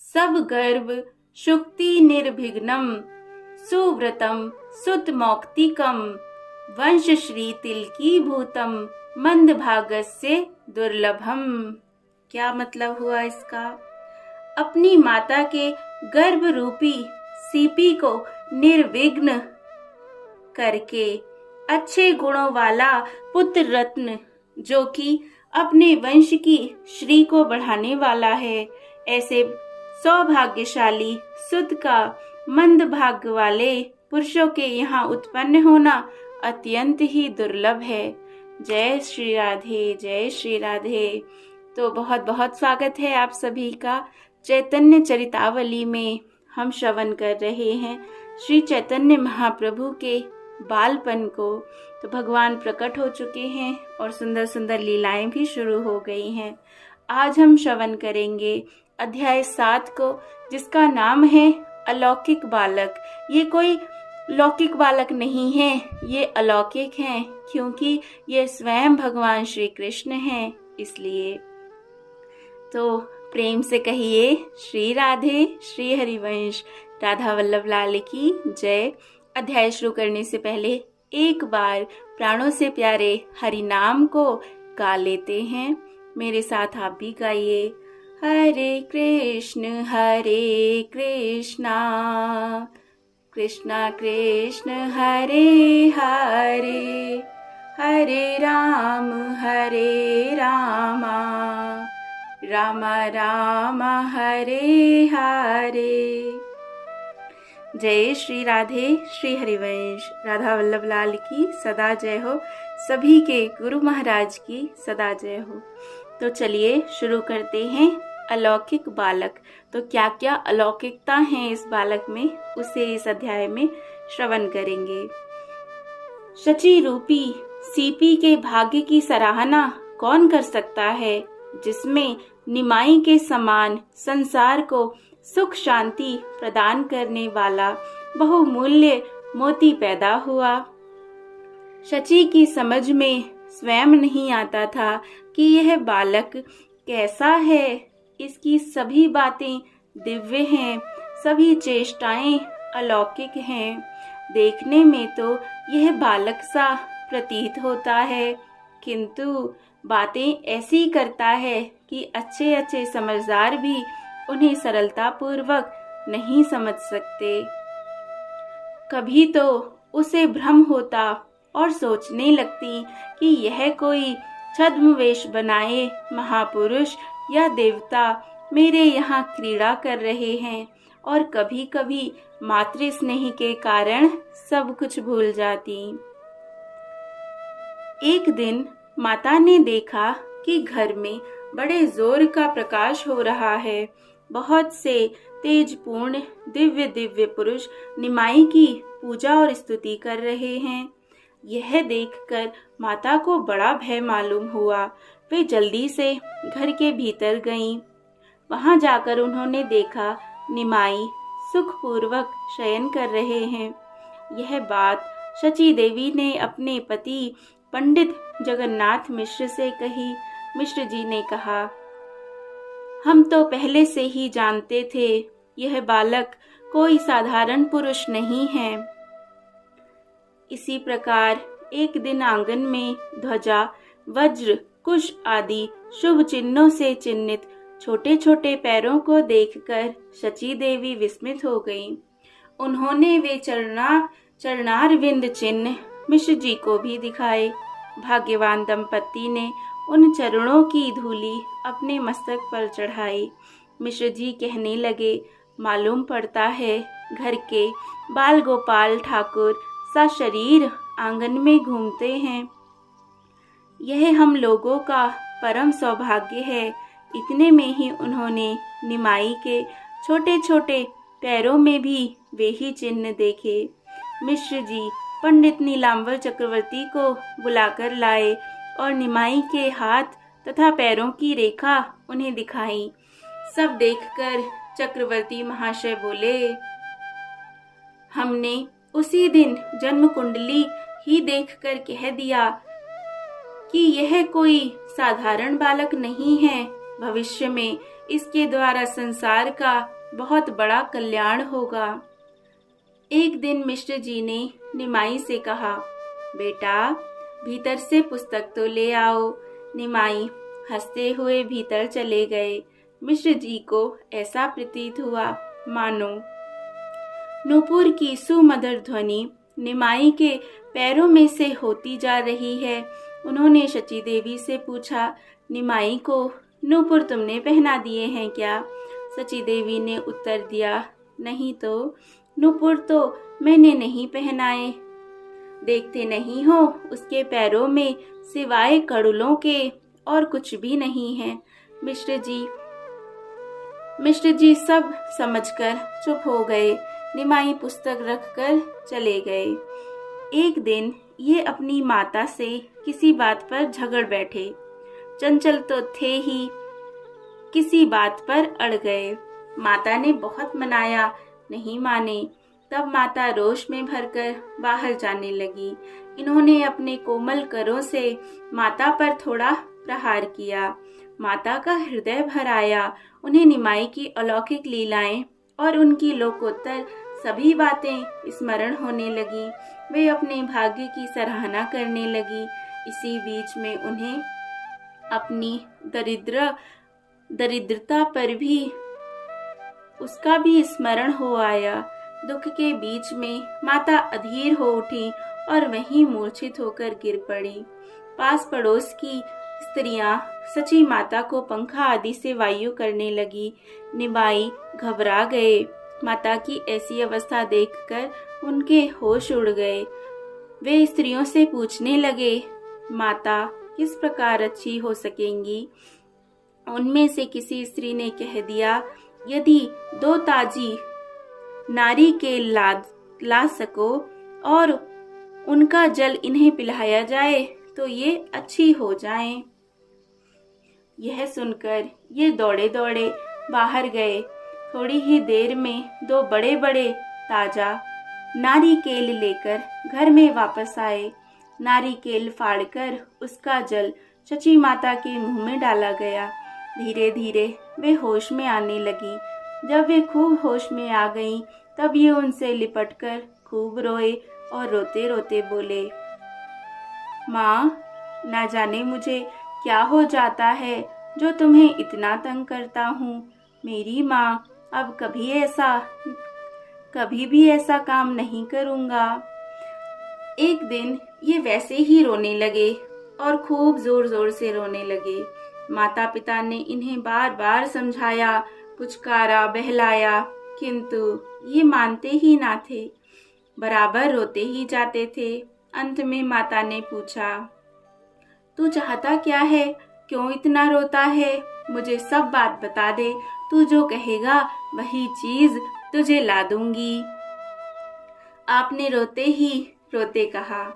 सब गर्भ शुक्ति निर्विघ्नम, सुव्रतम सुत मौक्तिकम, वंश श्री तिलकी भूतम, मंद भागस्य दुर्लभम। क्या मतलब हुआ इसका? अपनी माता के गर्भ रूपी सीपी को निर्विघ्न करके अच्छे गुणों वाला पुत्र रत्न, जो कि अपने वंश की श्री को बढ़ाने वाला है, ऐसे सौभाग्यशाली सुत का मंद भाग्य वाले पुरुषों के यहाँ उत्पन्न होना अत्यंत ही दुर्लभ है। जय श्री राधे, जय श्री राधे। तो बहुत बहुत स्वागत है आप सभी का। चैतन्य चरितावली में हम श्रवण कर रहे हैं श्री चैतन्य महाप्रभु के बालपन को। तो भगवान प्रकट हो चुके हैं और सुंदर सुंदर लीलाएं भी शुरू हो गई हैं। आज हम श्रवण करेंगे अध्याय 7 को, जिसका नाम है अलौकिक बालक। ये कोई लौकिक बालक नहीं है, ये अलौकिक हैं, क्योंकि ये स्वयं भगवान श्री कृष्ण हैं। इसलिए तो प्रेम से कहिए श्री राधे, श्री हरिवंश, राधा वल्लभ लाल की जय। अध्याय शुरू करने से पहले एक बार प्राणों से प्यारे हरि नाम को गा लेते हैं। मेरे साथ आप भी गाइए। हरे कृष्णा कृष्णा कृष्ण हरे हरे, हरे राम राम राम हरे हरे। जय श्री राधे, श्री हरिवंश, राधा वल्लभ लाल की सदा जय हो। सभी के गुरु महाराज की सदा जय हो। तो चलिए शुरू करते हैं अलौकिक बालक। तो क्या क्या अलौकिकता है इस बालक में, उसे इस अध्याय में श्रवण करेंगे। शची रूपी सीपी के भाग्य की सराहना कौन कर सकता है, जिसमें निमाई के समान संसार को सुख शांति प्रदान करने वाला बहुमूल्य मोती पैदा हुआ। शची की समझ में स्वयं नहीं आता था कि यह बालक कैसा है। इसकी सभी बातें दिव्य हैं, सभी चेष्टाएं अलौकिक हैं। देखने में तो यह बालक सा प्रतीत होता है, किंतु बातें ऐसी करता है कि अच्छे अच्छे समझदार भी उन्हें सरलता पूर्वक नहीं समझ सकते। कभी तो उसे भ्रम होता और सोचने लगती कि यह कोई छद्मवेश बनाए महापुरुष या देवता मेरे यहाँ क्रीड़ा कर रहे हैं, और कभी कभी मातृ स्नेह के कारण सब कुछ भूल जाती। एक दिन माता ने देखा कि घर में बड़े जोर का प्रकाश हो रहा है। बहुत से तेजपूर्ण दिव्य दिव्य पुरुष निमाई की पूजा और स्तुति कर रहे हैं। यह देखकर माता को बड़ा भय मालूम हुआ। वे जल्दी से घर के भीतर गईं। वहां जाकर उन्होंने देखा निमाई सुखपूर्वक शयन कर रहे हैं। यह बात शची देवी ने अपने पति पंडित जगन्नाथ मिश्र से कही। मिश्र जी ने कहा, हम तो पहले से ही जानते थे यह बालक कोई साधारण पुरुष नहीं है। इसी प्रकार एक दिन आंगन में ध्वजा, वज्र, कुश आदि शुभ चिन्हों से चिन्हित छोटे छोटे पैरों को देखकर शची देवी विस्मित हो गईं। उन्होंने वे चरणारविंद चिन्ह मिश्र जी को भी दिखाए। भाग्यवान दंपति ने उन चरणों की धूली अपने मस्तक पर चढ़ाई। मिश्र जी कहने लगे, मालूम पड़ता है घर के बाल गोपाल ठाकुर सा शरीर आंगन में घूमते हैं। यह हम लोगों का परम सौभाग्य है। इतने में ही उन्होंने निमाई के छोटे छोटे पैरों में भी वे ही चिन्ह देखे। मिश्र जी पंडित नीलांबर चक्रवर्ती को बुलाकर लाए और निमाई के हाथ तथा पैरों की रेखा उन्हें दिखाई। सब देखकर चक्रवर्ती महाशय बोले, हमने उसी दिन जन्म कुंडली ही देखकर कह दिया कि यह कोई साधारण बालक नहीं है। भविष्य में इसके द्वारा संसार का बहुत बड़ा कल्याण होगा। एक दिन मिश्र जी ने निमाई से कहा, बेटा भीतर से पुस्तक तो ले आओ। निमाई हंसते हुए भीतर चले गए। मिश्र जी को ऐसा प्रतीत हुआ मानो नूपुर की सुमधुर ध्वनि निमाई के पैरों में से होती जा रही है। उन्होंने शची देवी से पूछा, निमाई को नूपुर तुमने पहना दिए हैं क्या? शची देवी ने उत्तर दिया, नहीं तो, नूपुर तो मैंने नहीं पहनाए। देखते नहीं हो उसके पैरों में सिवाय कड़ुलों के और कुछ भी नहीं है। मिश्र जी सब समझकर चुप हो गए। निमाई पुस्तक रखकर चले गए। एक दिन ये अपनी माता से किसी बात पर झगड़ बैठे। चंचल तो थे ही, किसी बात पर अड़ गए। माता ने बहुत मनाया, नहीं माने। तब माता रोष में भरकर बाहर जाने लगी। इन्होंने अपने कोमल करों से माता पर थोड़ा प्रहार किया। माता का हृदय भर आया। उन्हें निमाई की अलौकिक लीलाएं और उनकी लोकोत्तर सभी बातें स्मरण होने लगी। वे अपने भाग्य की सराहना करने लगी। इसी बीच में उन्हें अपनी दरिद्रता पर भी उसका भी स्मरण हो आया। दुख के बीच में माता अधीर हो उठी और वहीं मूर्छित होकर गिर पड़ी। पास पड़ोस की स्त्रियां सची माता को पंखा आदि से वायु करने लगी। निमाई घबरा गए। माता की ऐसी अवस्था देखकर उनके होश उड़ गए। वे स्त्रियों से पूछने लगे, माता किस प्रकार अच्छी हो सकेंगी? उनमें से किसी स्त्री ने कह दिया, यदि 2 ताजी नारी के ला सको और उनका जल इन्हें पिलाया जाए तो ये अच्छी हो जाएं। यह सुनकर ये दौड़े दौड़े बाहर गए। थोड़ी ही देर में 2 बड़े बड़े ताजा नारिकेल लेकर घर में वापस आए। नारिकेल फाड़कर उसका जल शची माता के मुंह में डाला गया। धीरे धीरे वे होश में आने लगी। जब वे खूब होश में आ गईं, तब ये उनसे लिपटकर खूब रोए और रोते रोते बोले, माँ, ना जाने मुझे क्या हो जाता है जो तुम्हें इतना तंग करता हूँ। मेरी माँ, अब कभी भी ऐसा काम नहीं करूँगा। एक दिन ये वैसे ही रोने लगे और खूब जोर जोर से रोने लगे। माता पिता ने इन्हें बार बार समझाया, पुचकारा, बहलाया, किंतु ये मानते ही ना थे। बराबर रोते ही जाते थे। अंत में माता ने पूछा, तू चाहता क्या है? क्यों इतना रोता है? मुझे सब बात बता दे। तू जो कहेगा वही चीज तुझे ला दूंगी। आपने रोते ही रोते कहा,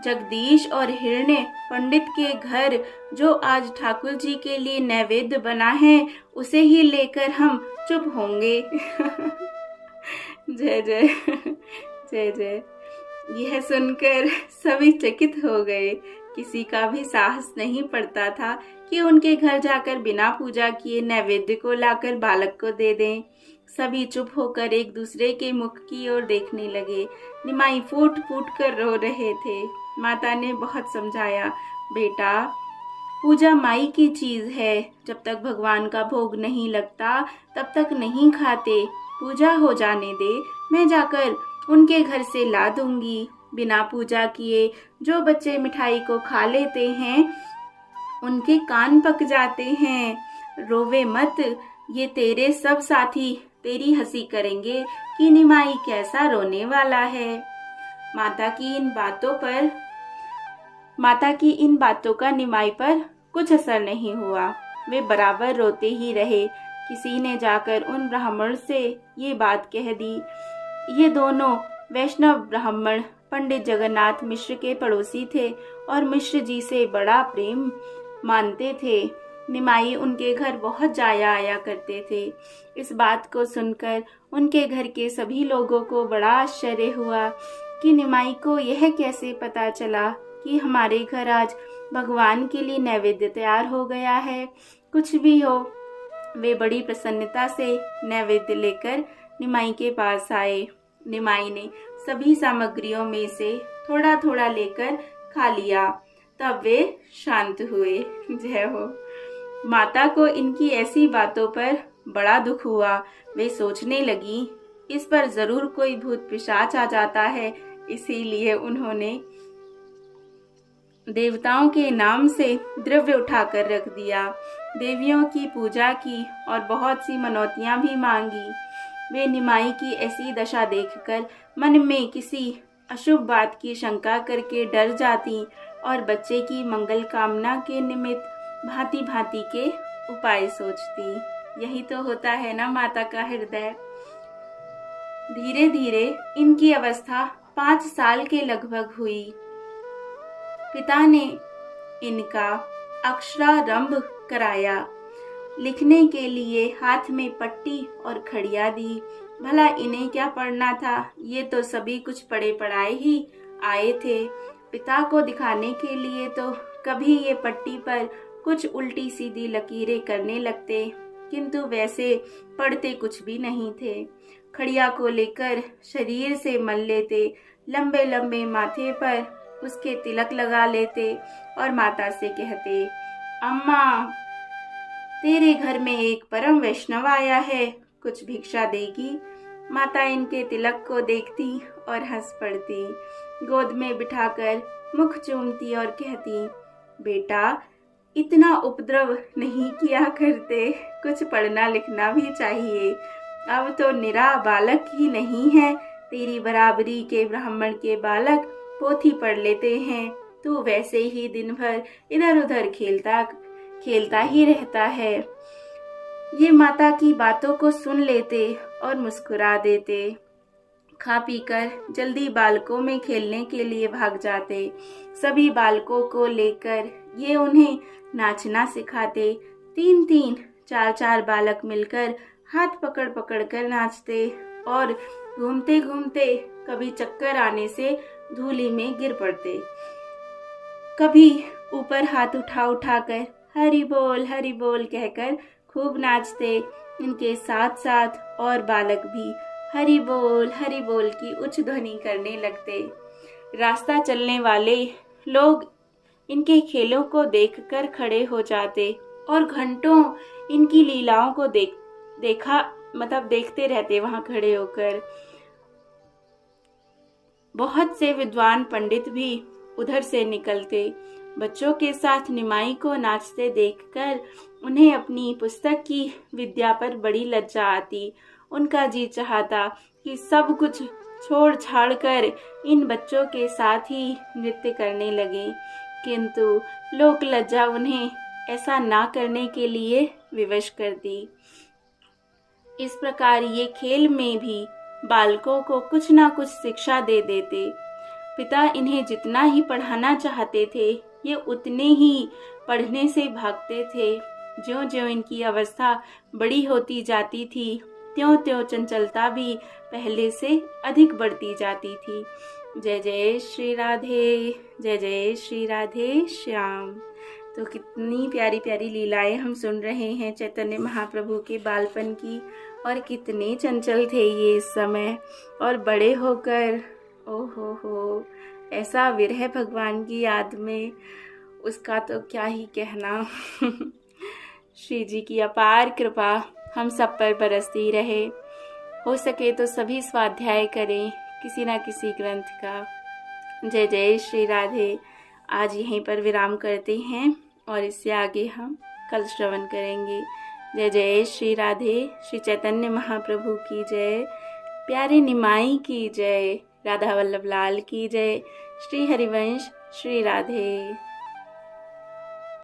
जगदीश और हिरण्य पंडित के घर जो आज ठाकुर जी के लिए नैवेद्य बना है, उसे ही लेकर हम चुप होंगे। जय जय जय जय। यह सुनकर सभी चकित हो गए। किसी का भी साहस नहीं पड़ता था कि उनके घर जाकर बिना पूजा किए नैवेद्य को लाकर बालक को दे दें। सभी चुप होकर एक दूसरे के मुख की ओर देखने लगे। निमाई फूट फूट कर रो रहे थे। माता ने बहुत समझाया, बेटा, पूजा माई की चीज है। जब तक भगवान का भोग नहीं लगता तब तक नहीं खाते। पूजा हो जाने दे, मैं जाकर उनके घर से ला दूंगी। बिना पूजा किए जो बच्चे मिठाई को खा लेते हैं उनके कान पक जाते हैं। रोवे मत, ये तेरे सब साथी तेरी हंसी करेंगे कि निमाई कैसा रोने वाला है। माता की इन बातों का निमाई पर कुछ असर नहीं हुआ। वे बराबर रोते ही रहे। किसी ने जाकर उन ब्राह्मण से ये बात कह दी। ये दोनों वैष्णव ब्राह्मण पंडित जगन्नाथ मिश्र के पड़ोसी थे और मिश्र जी से बड़ा प्रेम मानते थे। निमाई उनके घर बहुत जाया आया करते थे। इस बात को सुनकर उनके घर के सभी लोगों को बड़ा आश्चर्य हुआ कि निमाई को यह कैसे पता चला कि हमारे घर आज भगवान के लिए नैवेद्य तैयार हो गया है। कुछ भी हो, वे बड़ी प्रसन्नता से नैवेद्य लेकर निमाई के पास आए। निमाई ने सभी सामग्रियों में से थोड़ा थोड़ा लेकर खा लिया। तब वे शांत हुए। जय हो। माता को इनकी ऐसी बातों पर बड़ा दुख हुआ। वे सोचने लगी, इस पर जरूर कोई भूत पिशाच आ जाता है, इसीलिए उन्होंने देवताओं के नाम से द्रव्य उठाकर रख दिया, देवियों की पूजा की और बहुत सी मनौतियां भी मांगी। वे निमाई की ऐसी दशा देखकर मन में किसी अशुभ बात की शंका करके डर जाती और बच्चे की मंगल कामना के निमित्त भांति भांति के उपाय सोचती। यही तो होता है ना माता का हृदय। धीरे धीरे इनकी अवस्था 5 साल के लगभग हुई। पिता ने इनका अक्षरारंभ कराया। लिखने के लिए हाथ में पट्टी और खड़िया दी। भला इन्हें क्या पढ़ना था, ये तो सभी कुछ पढ़े पढ़ाए ही आए थे। पिता को दिखाने के लिए तो कभी ये पट्टी पर कुछ उल्टी सीधी लकीरें करने लगते, किंतु वैसे पढ़ते कुछ भी नहीं थे। खड़िया को लेकर शरीर से मल लेते, लंबे लंबे माथे पर उसके तिलक लगा लेते और माता से कहते, अम्मा तेरे घर में एक परम वैष्णव आया है, कुछ भिक्षा देगी। माता इनके तिलक को देखती और हंस पड़ती, गोद में बिठाकर मुख चूमती और कहती, बेटा इतना उपद्रव नहीं किया करते, कुछ पढ़ना लिखना भी चाहिए। अब तो निरा बालक ही नहीं है, तेरी बराबरी के ब्राह्मण के बालक पोथी पढ़ लेते हैं, तू वैसे ही दिन भर इधर उधर खेलता ही रहता है। ये माता की बातों को सुन लेते और मुस्कुरा देते। खा पीकर जल्दी बालकों में खेलने के लिए भाग जाते। सभी बालकों को लेकर ये उन्हें नाचना सिखाते। 3-3, 4-4 बालक मिलकर हाथ पकड़ पकड़ कर नाचते और घूमते घूमते कभी चक्कर आने से धूली में गिर पड़ते, कभी ऊपर हाथ उठा उठाकर हरि बोल कहकर खूब नाचते। इनके साथ साथ और बालक भी हरि बोल की उच्च ध्वनि करने लगते। रास्ता चलने वाले लोग इनके खेलों को देखकर खड़े हो जाते और घंटों इनकी लीलाओं को देखते रहते वहां खड़े होकर। बहुत से विद्वान पंडित भी उधर से निकलते। बच्चों के साथ निमाई को नाचते देखकर उन्हें अपनी पुस्तक की विद्या पर बड़ी लज्जा आती। उनका जी चाहता कि सब कुछ छोड़ छाड़ कर इन बच्चों के साथ ही नृत्य करने लगे, किंतु लोक लज्जा उन्हें ऐसा ना करने के लिए विवश करती। इस प्रकार ये खेल में भी बालकों को कुछ ना कुछ शिक्षा दे देते। पिता इन्हें जितना ही पढ़ाना चाहते थे, ये उतने ही पढ़ने से भागते थे। ज्यों-ज्यों इनकी अवस्था बड़ी होती जाती थी, त्यों-त्यों चंचलता भी पहले से अधिक बढ़ती जाती थी। जय जय श्री राधे, जय जय श्री राधे श्याम। तो कितनी प्यारी प्यारी लीलाएं हम सुन रहे हैं चैतन्य महाप्रभु के बालपन की, और कितने चंचल थे ये इस समय, और बड़े होकर ओहो ऐसा विरह भगवान की याद में, उसका तो क्या ही कहना। श्री जी की अपार कृपा हम सब पर बरसती रहे। हो सके तो सभी स्वाध्याय करें किसी न किसी ग्रंथ का। जय जय श्री राधे। आज यहीं पर विराम करते हैं और इससे आगे हम कल श्रवण करेंगे। जय जय श्री राधे। श्री चैतन्य महाप्रभु की जय, प्यारे निमाई की जय, राधा वल्लभ लाल की जय। श्री हरिवंश। श्री राधे।